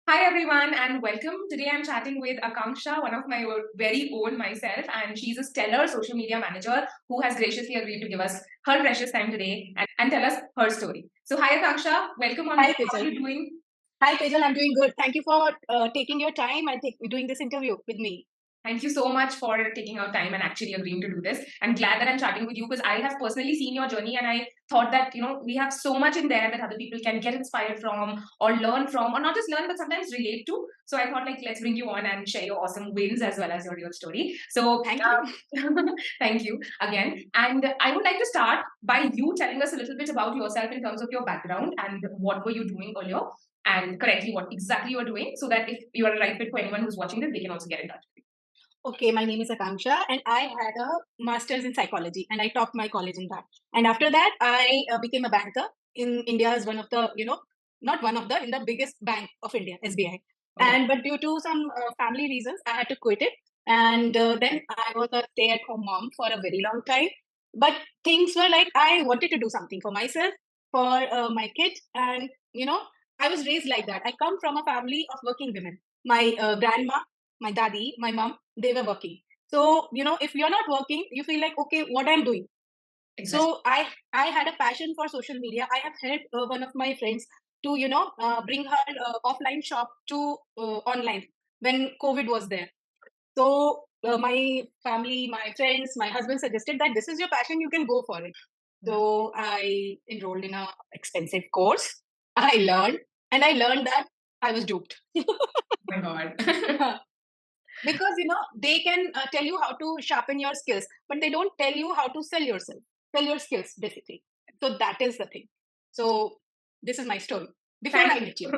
Hi everyone and welcome. Today I'm chatting with Akanksha, one of my very own myself, and she's a stellar social media manager who has graciously agreed to give us her precious time today and tell us her story. So hi Akanksha, welcome on Hi, board. How are Tejal. you doing? Hi, Tejal. I'm doing good. Thank you for taking your time and doing this interview with me. Thank you so much for taking out time and actually agreeing to do this. I'm glad that I'm chatting with you because I have personally seen your journey and I thought that, we have so much in there that other people can get inspired from or learn from, or not just learn, but sometimes relate to. So I thought, like, let's bring you on and share your awesome wins as well as your real story. So, Thank you. thank you again. And I would like to start by you telling us a little bit about yourself in terms of your background and what were you doing earlier and currently what exactly you are doing so that if you are a right fit for anyone who's watching this, they can also get in touch. Okay, my name is Akanksha, and I had a master's in psychology, and I topped my college in that. And after that, I became a banker in India as one of the, not one of the, in the biggest bank of India, SBI. Okay. But due to some family reasons, I had to quit it. And then I was a stay-at-home mom for a very long time. But things were like I wanted to do something for myself, for my kid, and I was raised like that. I come from a family of working women. My grandma, my daddy, my mom, they were working. So, if you're not working, you feel like, okay, what I'm doing. Exactly. So I had a passion for social media. I have helped one of my friends to, bring her offline shop to online when COVID was there. So my family, my friends, my husband suggested that this is your passion, you can go for it. Yeah. So I enrolled in a expensive course. I learned, and I learned that I was duped. Oh my God. Because they can tell you how to sharpen your skills, but they don't tell you how to sell your skills basically. So that is the thing. So this is my story before Thank I met you.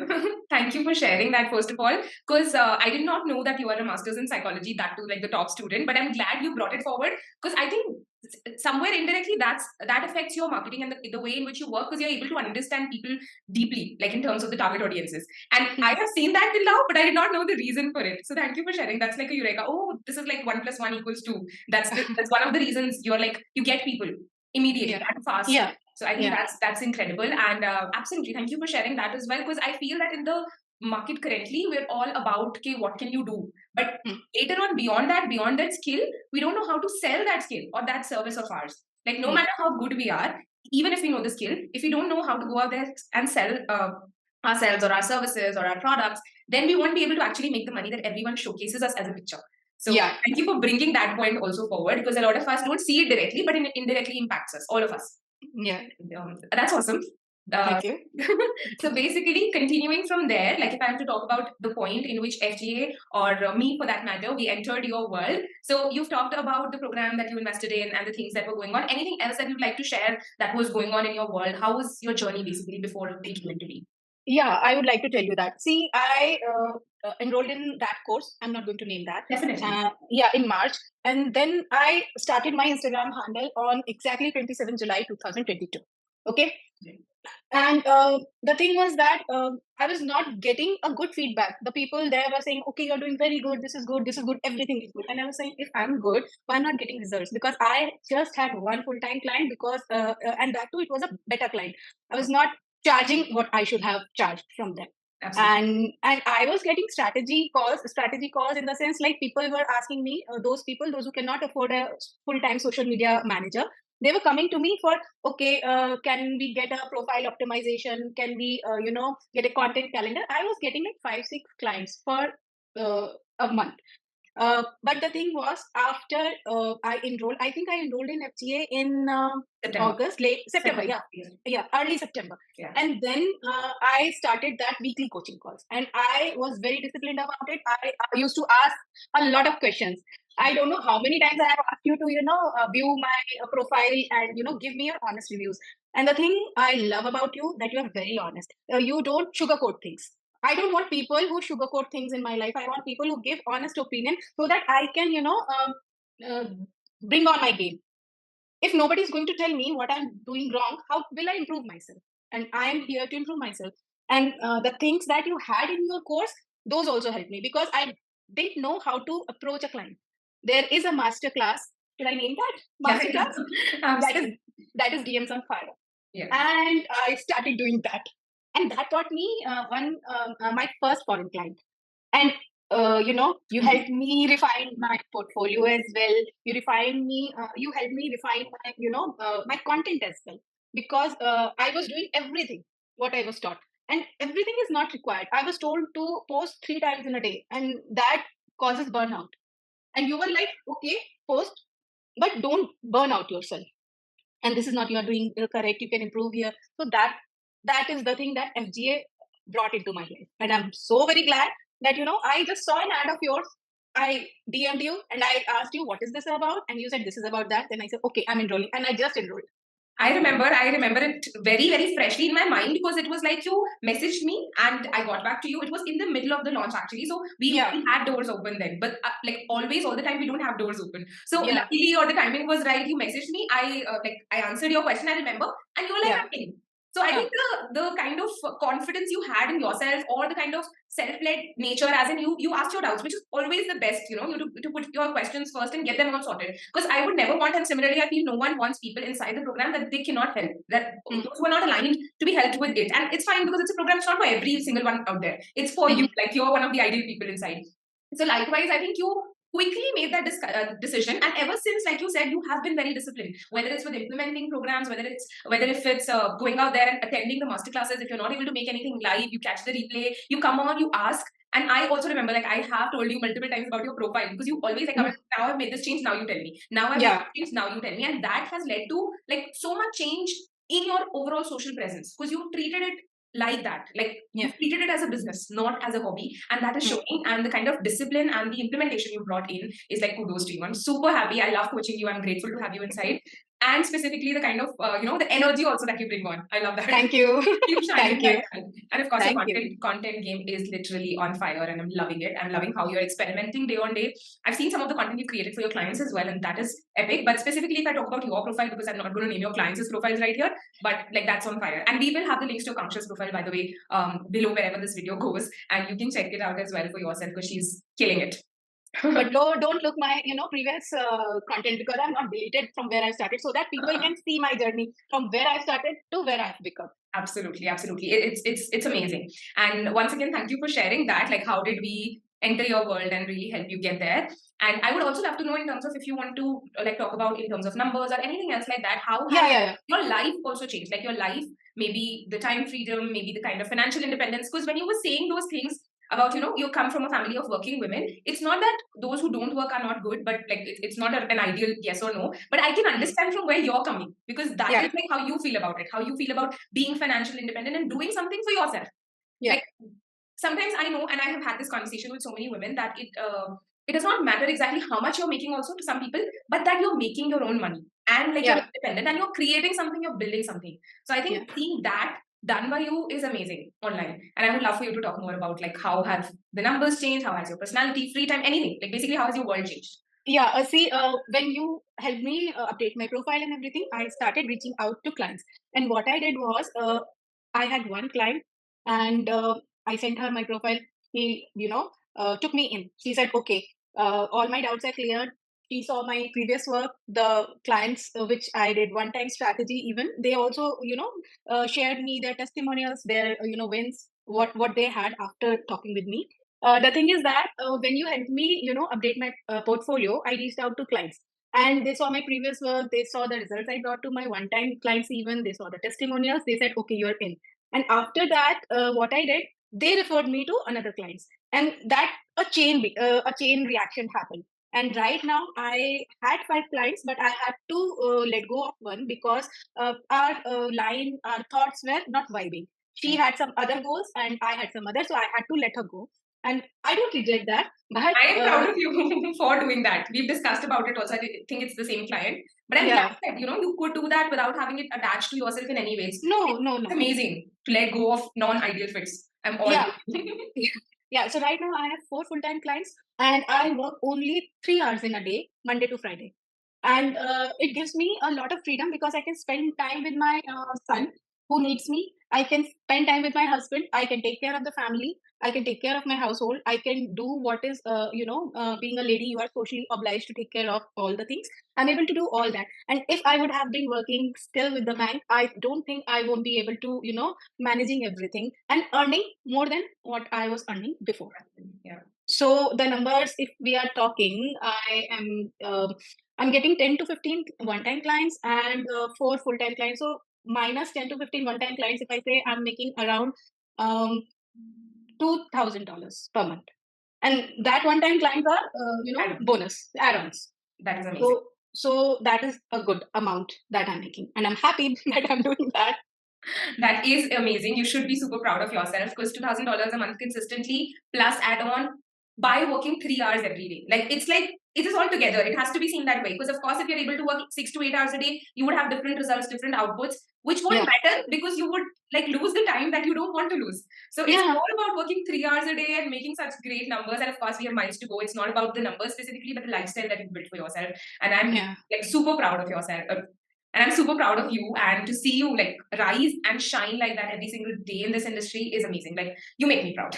Thank you for sharing that, first of all, because I did not know that you are a master's in psychology, that too, like the top student. But I'm glad you brought it forward because I think somewhere indirectly that affects your marketing and the way in which you work because you're able to understand people deeply, like in terms of the target audiences. And I have seen that till now, but I did not know the reason for it. So thank you for sharing. That's like a eureka. Oh, this is like 1 + 1 = 2. That's one of the reasons you're like you get people immediately Yeah, and fast. yeah, So I think yeah. that's incredible, and absolutely thank you for sharing that as well because I feel that in the market currently we're all about okay, what can you do, but Hmm. later on beyond that skill, we don't know how to sell that skill or that service of ours. Like no Yeah, matter how good we are, even if we know the skill, if we don't know how to go out there and sell ourselves or our services or our products, then we won't be able to actually make the money that everyone showcases us as a picture. So yeah, thank you for bringing that point also forward because a lot of us don't see it directly, but it indirectly impacts us, all of us. yeah. That's awesome. Uh, Thank you. so basically, continuing from there, like if I am to talk about the point in which FGA or me for that matter, we entered your world. So you've talked about the program that you invested in and the things that were going on. Anything else that you'd like to share that was going on in your world? How was your journey basically before we came into it? Yeah, I would like to tell you that. See, I enrolled in that course. I'm not going to name that. Definitely. Yeah, in March. And then I started my Instagram handle on exactly 27 July 2022. Okay. And the thing was that I was not getting a good feedback. The people there were saying, okay, you're doing very good. This is good. This is good. Everything is good. And I was saying, if I'm good, why am I not getting results? Because I just had one full time client because, and that too, it was a better client. I was not charging what I should have charged from them. Absolutely. And I was getting strategy calls in the sense like people were asking me, those who cannot afford a full time social media manager, they were coming to me for, okay, can we get a profile optimization? Can we, get a content calendar? I was getting like 5, 6 clients for a month. But the thing was, after I enrolled, I think I enrolled in FGA in September. August, late September, September. yeah, yeah, early September. Yeah. And then I started that weekly coaching calls, and I was very disciplined about it. I used to ask a lot of questions. I don't know how many times I have asked you to, view my profile and give me your honest reviews. And the thing I love about you that you are very honest. You don't sugarcoat things. I don't want people who sugarcoat things in my life. I want people who give honest opinion so that I can, uh, bring on my game. If nobody is going to tell me what I'm doing wrong, how will I improve myself? And I'm here to improve myself. And the things that you had in your course, those also helped me because I didn't know how to approach a client. There is a master class. Should I name that Yeah. master class? That Absolutely. is that is DMs on fire. Yeah. And I started doing that. And that taught me my first foreign client. And you Mhm. helped me refine my portfolio as well. You helped me refine my my content as well, because I was doing everything what I was taught, and everything is not required. I was told to post 3 times in a day, and that causes burnout. And you were like, okay, post, but don't burn out yourself. And this is not, you are doing correct, you can improve here. So that is the thing that FGA brought into my life, and I'm so very glad that I just saw an ad of yours. I DM'd you and I asked you, what is this about? And you said this is about that. Then I said, okay, I'm enrolling, and I just enrolled. I remember it very, very freshly in my mind because it was like you messaged me and I got back to you. It was in the middle of the launch actually. So Yeah, we had doors open then, but like always, all the time, we don't have doors open. So yeah, luckily, or the timing was right. You messaged me. I answered your question. I remember, and you were like, yeah, I'm in. So I yeah. think the kind of confidence you had in yourself, or the kind of self-led nature, as in you asked your doubts, which is always the best, you to put your questions first and get them all sorted. Because I would never want, and similarly, I feel no one wants people inside the program that they cannot help, that Mm, those who are not aligned to be helped with it. And it's fine because it's a program, it's not for every single one out there. It's for you, mhm, like you're one of the ideal people inside. So likewise, I think you quickly made that decision, and ever since, like you said, you have been very disciplined. Whether it's with implementing programs, whether if it's going out there and attending the master classes. If you're not able to make anything live, you catch the replay, you come on, you ask. And I also remember, like, I have told you multiple times about your profile because you always like, mm, now I've made this change, now you tell me. Now I've made yeah, this change, now you tell me. And that has led to like so much change in your overall social presence because you treated it like that. Like yeah, you've treated it as a business, not as a hobby. And that is mm, showing. And the kind of discipline and the implementation you brought in is like kudos to you. I'm super happy. I love coaching you. I'm grateful to have you inside. And specifically the kind of, the energy also that you bring on. I love that. thank you. Keep shining Thank like you. that. And of course, your Thank you. content game is literally on fire, and I'm loving it. I'm loving how you're experimenting day on day. I've seen some of the content you've created for your clients as well, and that is epic. But specifically, if I talk about your profile, because I'm not going to name your clients' profiles right here, but like that's on fire. And we will have the links to Akanksha's profile, by the way, below wherever this video goes, and you can check it out as well for yourself because she's killing it. But don't look my previous content, because I'm not deleted from where I started, so that people can see my journey from where I started to where I've become. Absolutely, absolutely. It's amazing. And once again, thank you for sharing that. Like, how did we enter your world and really help you get there? And I would also love to know in terms of if you want to like talk about in terms of numbers or anything else like that. How Yeah, has yeah, yeah. your life also changed? Like your life, maybe the time freedom, maybe the kind of financial independence. Because when you were saying those things about you come from a family of working women, it's not that those who don't work are not good, but like it's not an ideal yes or no. But I can Mm. understand from where you're coming because that Yeah, is like how you feel about it, how you feel about being financially independent and doing something for yourself. yeah, Like sometimes I know, and I have had this conversation with so many women that it does not matter exactly how much you're making also to some people, but that you're making your own money and like you're yeah, independent and you're creating something, you're building something. So I yeah. think seeing that done by you is amazing online. And I would love for you to talk more about like how have the numbers changed, how has your personality, free time, anything. Like basically how has your world changed? Yeah, see, when you helped me update my profile and everything, I started reaching out to clients. And what I did was, I had one client, and I sent her my profile. He, took me in. She said, okay, all my doubts are cleared. She saw my previous work, the clients which I did one time strategy, even they also, shared me their testimonials, their, wins, what they had after talking with me. The thing is that when you helped me, update my portfolio, I reached out to clients, and they saw my previous work. They saw the results I brought to my one-time clients. Even they saw the testimonials. They said, "Okay, you're in." And after that, what I did, they referred me to another clients, and that a chain reaction happened. And right now, I had 5 clients, but I had to let go of one because our thoughts were not vibing. She had some other goals, and I had some other, so I had to let her go, and I don't regret that. But I am proud of you for doing that. We've discussed about it also. I think it's the same client. But I'm glad yeah, that you could do that without having it attached to yourself in any ways. no, It's no, no. amazing to let go of non-ideal fits. I'm all Yeah, yeah. So right now I have 4 full-time clients, and I work only 3 hours in a day, Monday to Friday, and it gives me a lot of freedom because I can spend time with my son who needs me. I can spend time with my husband. I can take care of the family. I can take care of my household. I can do what is, being a lady, you are socially obliged to take care of all the things. I'm able to do all that. And if I would have been working still with the bank, I don't think I won't be able to, managing everything and earning more than what I was earning before. Yeah. So the numbers, if we are talking, I'm getting 10 to 15 one-time clients and 4 full-time clients. So minus 10 to 15 one-time clients, if I say I'm making around um, $2,000 per month. And that one-time clients are, Add-on. bonus, add-ons. That is amazing. So that is a good amount that I'm making. And I'm happy that I'm doing that. That is amazing. You should be super proud of yourself because $2,000 a month consistently plus add on by working 3 hours every day. Like it is all together. It has to be seen that way. Because of course, if you're able to work 6 to 8 hours a day, you would have different results, different outputs, which won't matter because you would like lose the time that you don't want to lose. So it's more about working 3 hours a day and making such great numbers. And of course, we have miles to go. It's not about the numbers specifically, but the lifestyle that you built for yourself. And I'm like super proud of yourself. And I'm super proud of you, and to see you like rise and shine like that every single day in this industry is amazing. Like you make me proud.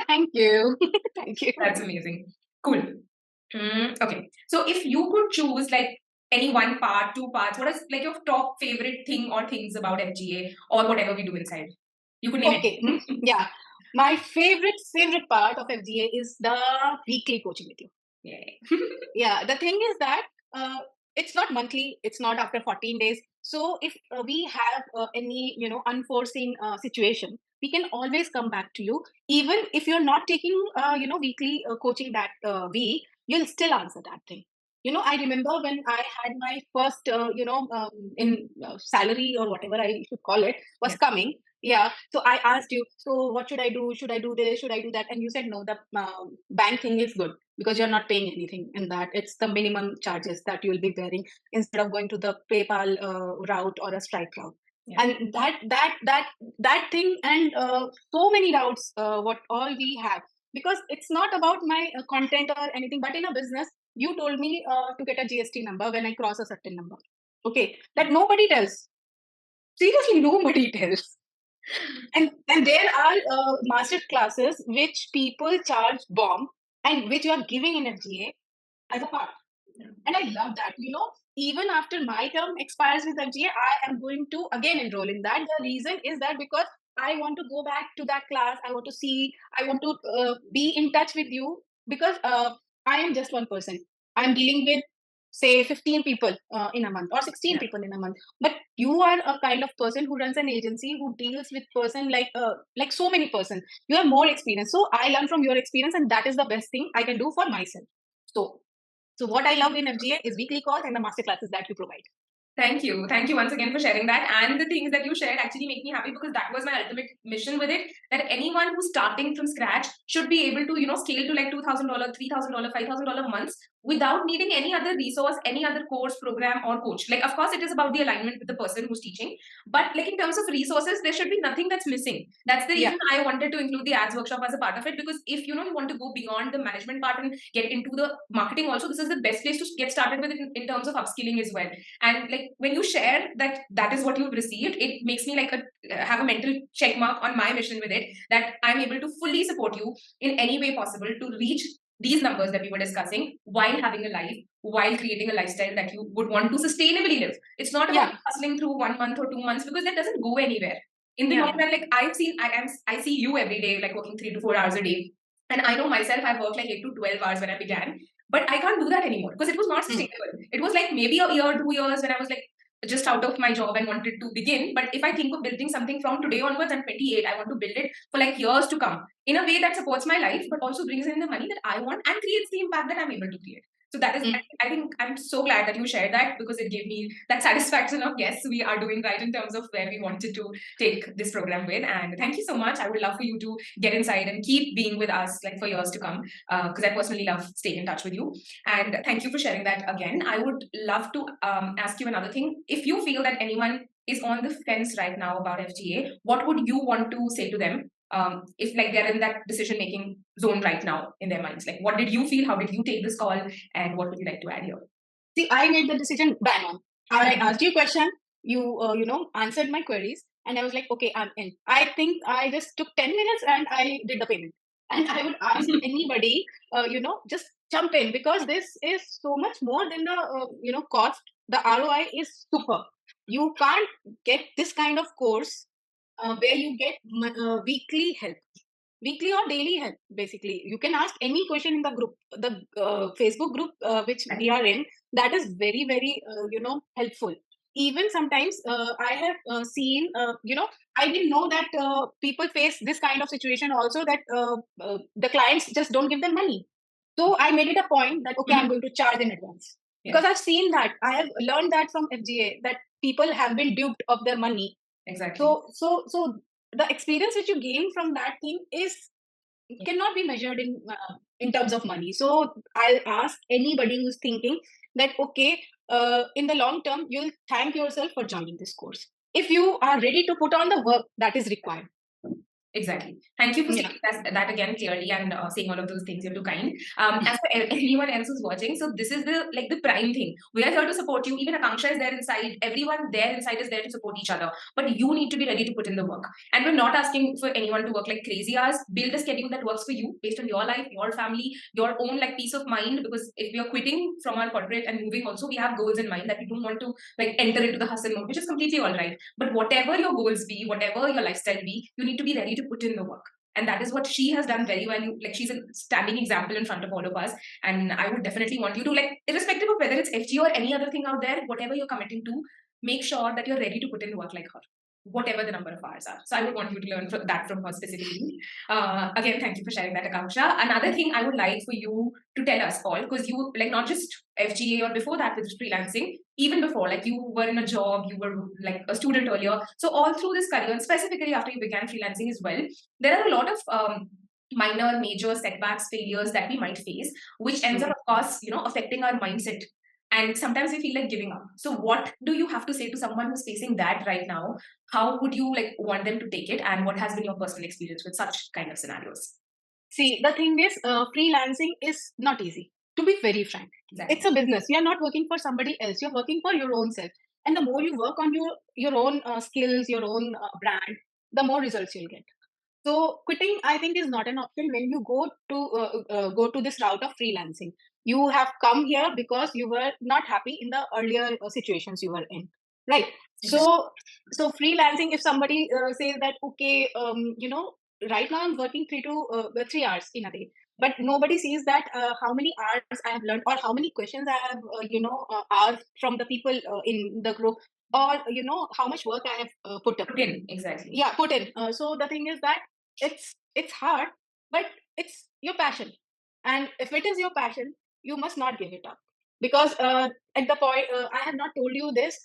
Thank you. Thank you. That's amazing. Cool. Okay. So if you could choose like any one part, 2 parts, what is like your top favorite thing or things about FGA or whatever we do inside? You could name it. Yeah. My favorite part of FGA is the weekly coaching with you. Yeah. The thing is that it's not monthly. It's not after 14 days. So if we have any, unforeseen situation, we can always come back to you. Even if you're not taking, weekly coaching that week, you'll still answer that thing. I remember when I had my first, in salary or whatever I should call it was coming. Yeah. So I asked you, so what should I do? Should I do this? Should I do that? And you said, no, the bank thing is good because you're not paying anything in that. It's the minimum charges that you'll be bearing instead of going to the PayPal route or a Stripe route. And that thing and so many routes, what all we have, because it's not about my content or anything, but in a business, you told me to get a GST number when I cross a certain number. Okay, that nobody tells. Seriously, nobody tells. And there are master classes which people charge bomb and which you are giving in FGA as a part. And I love that. Even after my term expires with FGA, I am going to again enroll in that. The reason is that because I want to go back to that class. I want to see, I want to be in touch with you because I am just one person. I'm dealing with say 15 people in a month or 16 people in a month, but you are a kind of person who runs an agency who deals with person like so many person. You have more experience, so I learn from your experience, and that is the best thing I can do for myself. So what I love in FGA is weekly calls and the master classes that you provide. Thank you. Thank you once again for sharing that. And the things that you shared actually make me happy because that was my ultimate mission with it. That anyone who's starting from scratch should be able to, scale to like $2,000, $3,000, $5,000 months without needing any other resource, any other course, program, or coach. Like, of course, it is about the alignment with the person who's teaching. But like in terms of resources, there should be nothing that's missing. That's the reason I wanted to include the ads workshop as a part of it, because if you want to go beyond the management part and get into the marketing also, this is the best place to get started with it in terms of upskilling as well. And like when you share that is what you've received, it makes me like have a mental check mark on my mission with it, that I'm able to fully support you in any way possible to reach these numbers that we were discussing while having a life, while creating a lifestyle that you would want to sustainably live. It's not about hustling through 1 month or 2 months, because that doesn't go anywhere. In the long run, like I see you every day, like working 3 to 4 hours a day. And I know myself, I've worked like 8 to 12 hours when I began, but I can't do that anymore because it was not sustainable. It was like maybe a year, 2 years when I was like just out of my job and wanted to begin. But if I think of building something from today onwards, I'm 28, I want to build it for like years to come in a way that supports my life, but also brings in the money that I want and creates the impact that I'm able to create. So that is, I think I'm so glad that you shared that, because it gave me that satisfaction of, yes, we are doing right in terms of where we wanted to take this program with. And thank you so much. I would love for you to get inside and keep being with us like for years to come, because I personally love staying in touch with you. And thank you for sharing that again. I would love to ask you another thing. If you feel that anyone is on the fence right now about FGA, what would you want to say to them? If like they're in that decision-making zone right now in their minds, like what did you feel? How did you take this call? And what would you like to add here? See, I made the decision bang on. I asked you a question, you answered my queries, And I was like, okay, I'm in. I think I just took 10 minutes and I did the payment. And I would ask anybody, just jump in, because this is so much more than the, cost. The ROI is super. You can't get this kind of course where you get weekly help, weekly or daily help. Basically, you can ask any question in the group, the Facebook group which we are in. That is very, very helpful. Even sometimes I have seen, I didn't know that people face this kind of situation also, that the clients just don't give them money. So I made it a point that, okay, I'm going to charge in advance, because I've seen that, I have learned that from FGA, that people have been duped of their money. Exactly. So the experience which you gain from that thing is cannot be measured in terms of money. So I'll ask anybody who's thinking that, okay, in the long term, you'll thank yourself for joining this course if you are ready to put on the work that is required. Exactly. Thank you for stating that again clearly and saying all of those things. You're too kind. As for anyone else who's watching, so this is the prime thing. We are here to support you. Even Akanksha is there inside. Everyone there inside is there to support each other. But you need to be ready to put in the work. And we're not asking for anyone to work like crazy hours. Build a schedule that works for you based on your life, your family, your own peace of mind. Because if we are quitting from our corporate and moving, also we have goals in mind that we don't want to enter into the hustle mode, which is completely all right. But whatever your goals be, whatever your lifestyle be, you need to be ready to put in the work. And that is what she has done very well. She's a standing example in front of all of us. And I would definitely want you to, irrespective of whether it's FG or any other thing out there, whatever you're committing to, make sure that you're ready to put in the work like her, whatever the number of hours are. So I would want you to learn that from her specifically. Again, thank you for sharing that, Akanksha. Another thing I would like for you to tell us all, because you, not just FGA or before that with freelancing, even before, you were in a job, you were a student earlier. So all through this career, and specifically after you began freelancing as well, there are a lot of minor, major setbacks, failures that we might face, which ends up, of course, affecting our mindset. And sometimes we feel like giving up. So what do you have to say to someone who's facing that right now? How would you want them to take it? And what has been your personal experience with such kind of scenarios? See, the thing is, freelancing is not easy, to be very frank. Exactly. It's a business. You're not working for somebody else. You're working for your own self. And the more you work on your own skills, your own brand, the more results you'll get. So quitting, I think, is not an option when you go to this route of freelancing. You have come here because you were not happy in the earlier situations you were in, right? So freelancing, if somebody says that, okay, right now I'm working 3 hours in a day, but nobody sees that how many hours I have learned, or how many questions I have asked from the people in the group, or how much work I have put in. Exactly. Yeah, put in. So the thing is that it's hard, but it's your passion, and if it is your passion, you must not give it up. Because at the point, I have not told you this,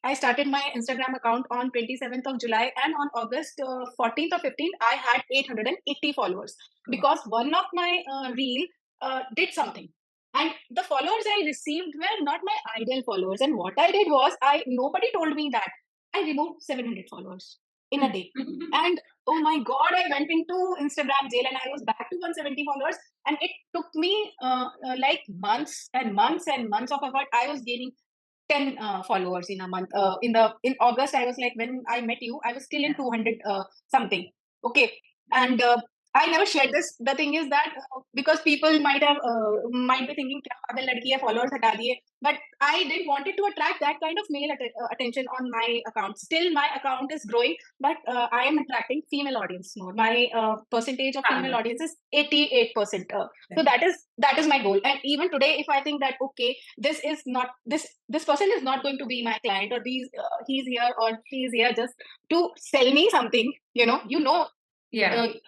I started my Instagram account on 27th of July, and on August 14th or 15th, I had 880 followers, because one of my reel did something, and the followers I received were not my ideal followers. And what I did was, nobody told me that I removed 700 followers in a day. And oh my God, I went into Instagram jail, and I was back to 170 followers. And it took me months and months and months of effort. I was gaining 10 followers in a month. In August, I was like, when I met you, I was still in 200 something. Okay. And I never shared this. The thing is that because people might be thinking, followers hata diye. But I didn't wanted to attract that kind of male attention on my account. Still, my account is growing, but I am attracting female audience more. My percentage of female audience is 88%. So that is my goal. And even today, if I think that, okay, this person is not going to be my client, or he's here or she's here just to sell me something,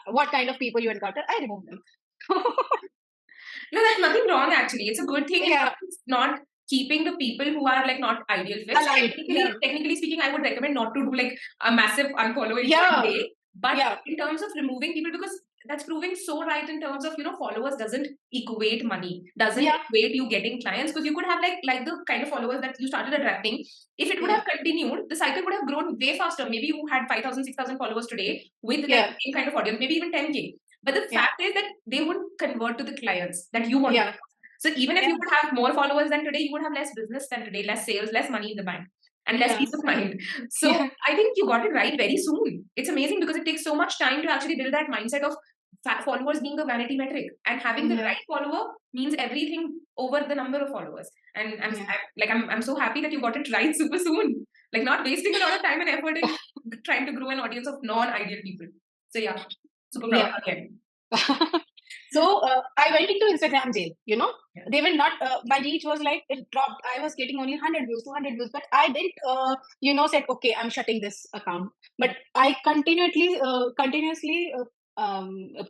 what kind of people you encounter, I remove them. No, there's nothing wrong actually. It's a good thing. It's not keeping the people who are not ideal fits. Technically speaking, I would recommend not to do a massive unfollow in one day. But in terms of removing people, because that's proving so right in terms of followers doesn't equate money, doesn't equate you getting clients, because you could have like the kind of followers that you started attracting. If it would have continued, the cycle would have grown way faster. Maybe you had 5,000, 6,000 followers today with the same kind of audience, maybe even 10K. But the fact is that they wouldn't convert to the clients that you want. So even if you would have more followers than today, you would have less business than today, less sales, less money in the bank. and less peace of mind. So I think you got it right very soon. It's amazing because it takes so much time to actually build that mindset of followers being the vanity metric, and having the right follower means everything over the number of followers. And I'm so happy that you got it right super soon. Like, not wasting a lot of time and effort in trying to grow an audience of non-ideal people. So yeah, super proud again. So I went into Instagram jail, they were not, my reach was like, it dropped. I was getting only 100 views, 200 views, but I didn't, said, okay, I'm shutting this account. But I continuously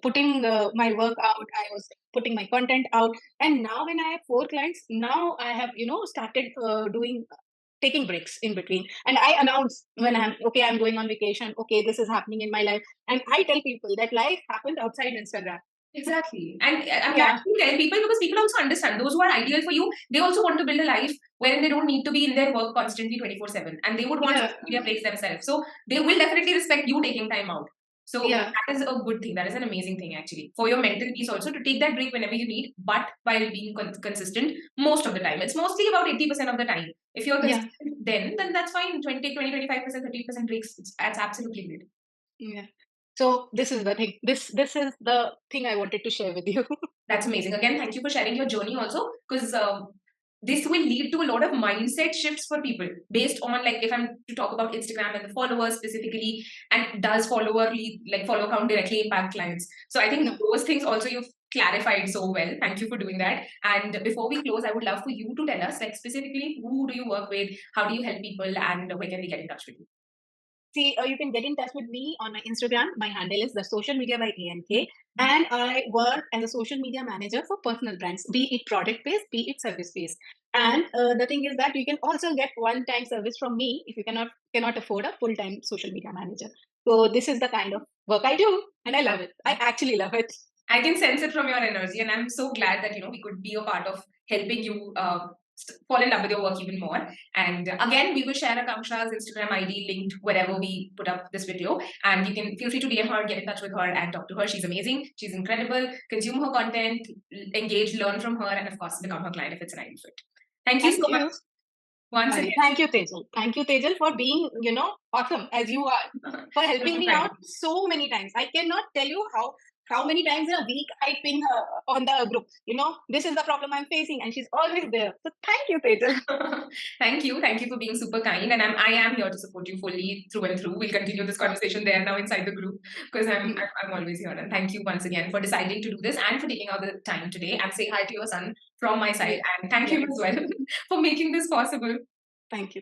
putting my work out. I was putting my content out. And now when I have 4 clients, now I have, started taking breaks in between. And I announce when I'm going on vacation. Okay, this is happening in my life. And I tell people that life happens outside Instagram. Exactly. And I'm glad to tell people, because people also understand. Those who are ideal for you, they also want to build a life wherein they don't need to be in their work constantly 24/7. And they would want social media breaks themselves. So they will definitely respect you taking time out. So that is a good thing. That is an amazing thing, actually, for your mental peace also, to take that break whenever you need, but while being consistent most of the time. It's mostly about 80% of the time. If you're consistent, then that's fine. 20, 25%, 30% breaks. That's absolutely great. Yeah. So this is the thing. This is the thing I wanted to share with you. That's amazing. Again, thank you for sharing your journey also, because this will lead to a lot of mindset shifts for people based on, like, if I'm to talk about Instagram and the followers specifically, and does follower count directly impact clients? So I think those things also you've clarified so well. Thank you for doing that. And before we close, I would love for you to tell us, like, specifically, who do you work with, how do you help people, and where can we get in touch with you? See, you can get in touch with me on my Instagram. My handle is the social media by ANK. And I work as a social media manager for personal brands, be it product based, be it service based. And the thing is that you can also get one-time service from me if you cannot afford a full-time social media manager. So this is the kind of work I do, and I love it. I actually love it. I can sense it from your energy, and I'm so glad that we could be a part of helping you fall in love with your work even more. And again, we will share Akanksha's Instagram ID linked wherever we put up this video, and you can feel free to DM her, get in touch with her, and talk to her. She's amazing. She's incredible. Consume her content, engage, learn from her, and of course, become her client if it's an ideal fit. Thank you so much. Once again. Thank you, Tejal. Thank you, Tejal, for being, awesome as you are, for helping me out so many times. I cannot tell you how many times in a week I ping her on the group. This is the problem I'm facing, and she's always there. So thank you, Tejal. Thank you for being super kind, and I am here to support you fully through and through. We'll continue this conversation there now inside the group, because I'm always here. And thank you once again for deciding to do this and for taking out the time today. And say hi to your son from my side, and thank you as well for making this possible. Thank you.